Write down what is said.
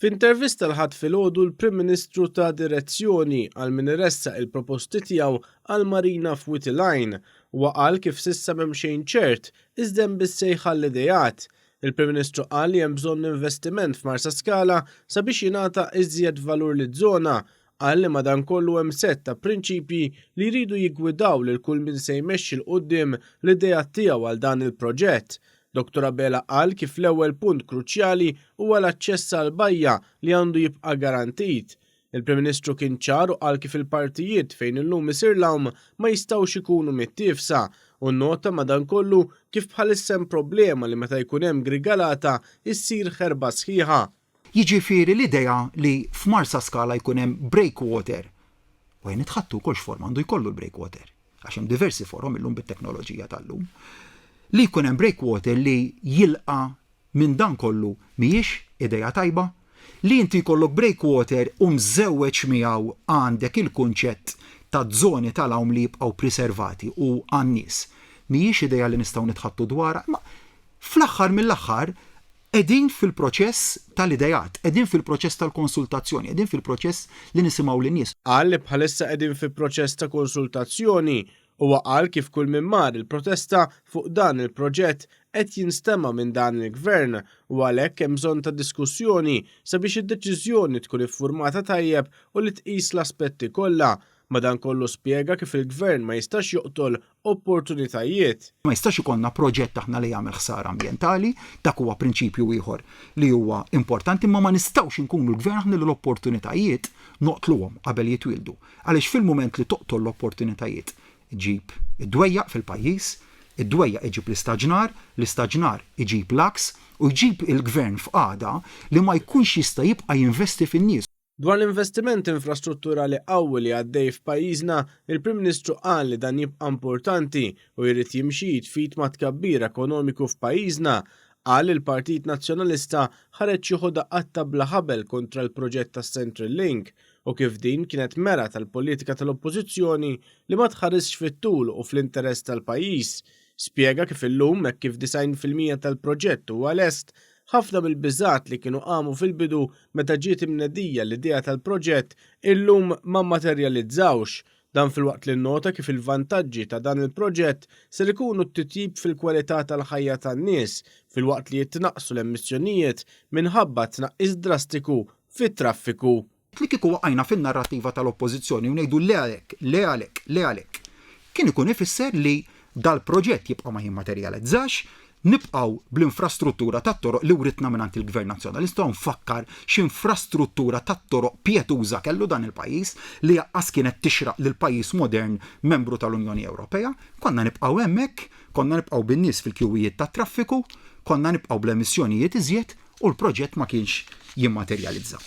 F'intervista l-ħadd filgħodu l-Prim Ministru ta' direzzjoni għal min iressaq il-proposti tiegħu għal marina f'Whitty Line u qal kif s'issa m'hemm xejn ċert iżda hemm bissejħa l-idejat. Il-Prim Ministru qal li hemm bżonn investiment f'Marsa Scala sabiex jingħata iżjed valur liż-żona, qal li madankollu hemm sett ta' prinċipji li jridu jiggwidaw lil kull min se jmexxi l quddiem l-idejat tiegħu għal dan il-proġett. Dr. Abela qal kif l-ewwel punt kruċjali huwa l-aċċess għall-bajja li għandu jibqa' garantit. Il-Prim Ministru kien ċar u qal kif il-partijiet fejn illum isir l-awm ma jistgħux ikunu mittiefsa u nnota madankollu kif bħalissa hemm problema li meta jkun hemm grigalata issir ħerba sħiħa. Jiġifieri l-idea li f'Marsa Scala jkun hemm breakwater. U jien itħattu wkoll x'forma għandu jkollu l-breakwater għax hemm diversi forom illum bit-teknoloġija tal-lum. Li jkun hemm breakwater li jilqa' minn dan kollu mhijiex idea tajba. Li inti jkollok breakwater u mżewweġ miegħu għandek il-kunċett ta' żoni tal-hawn li jibqgħu preservati u għan-nies. Mhijiex idea li nistgħu nitħattu dwarha, ma fl-aħħar mill-aħħar qegħdin fil-proċess tal-idejat, qegħdin fil-proċess tal-konsultazzjoni, qegħdin fil-proċess li nisimgħu lin-nies. Qal li bħalissa qegħdin fi proċess ta' konsultazzjoni u qal kif kull min mar il-protesta fuq dan il-proġett qed jinstema' minn dan il-Gvern u għalhekk hemm bżonn ta' diskussjoni sabiex id-deċiżjoni tkun iffurmata tajjeb u li tqis l-aspetti kollha. Madankollu spjega kif il-Gvern ma jistax joqtol opportunitajiet. Ma jistax ikollna proġett aħna li jagħmel ħsara ambjentali, dak huwa prinċipju ieħor li huwa importanti, imma ma nistgħux inkunu l-Gvern aħna l-opportunitajiet noqtluhom qabel jitwildu. Għaliex fil-mument li toqtol l-opportunitajiet iġib id-dwejjaq fil-pajjiż, id-dwejjaq iġib l-istaġnar iġib l-aks u jġib il-Gvern f'qagħda li ma jkunx jista' jibqa' jinvesti fin-nies. Dwar l-investiment infrastrutturali qawwi li għaddej f'pajjiżna, il-Prim Ministru qal li dan jibqa' importanti u jrid jimxi jitfit ma' tkabbir ekonomiku f'pajjiżna. Qal il-Partit Nazzjonalista ħareġ jieħu daqqatta bla ħabel kontra l-proġett tas-Central Link u kif din kienet mera tal-politika tal-Oppożizzjoni li ma tħarisx fit-tul u fl-interess tal-pajjiż. Spjega kif illum hekk kif 90% tal-proġett huwa lest, ħafna mill-biżgħat li kienu qamu fil-bidu meta ġiet imnedija l-idea tal-proġett illum ma materjalizzawx. Dan filwaqt li nnota kif il-vantaġġi ta' dan il-proġett ser ikunu t-titjib fil-kwalità tal-ħajja tan-nies filwaqt li jitnaqqsu l-emissjonijiet minħabba tnaqqis drastiku fit-traffiku. Li kieku waqajna fin-narrattiva tal-Oppożizzjoni u ngħidu le għalhekk. Kien ikun ifisser li dal-proġett jibqa' ma jimmaterjalizzax, nibqgħu bl-infrastruttura tat-toroq li writna mingħand il-Gvern Nazzjonalista u nfakkar x'infrastruttura tat-toroq pjetuża kellu dan il-pajjiż li jaqqas kienet tixraq lil pajjiż modern membru tal-Unjoni Ewropea. Konna nibqgħu hemmhekk, konna nibqgħu bin-nies fil-kjuwijiet tat-traffiku, konna nibqgħu bl-emissjonijiet iżjed u l-proġett ma kienx jimmaterjalizza.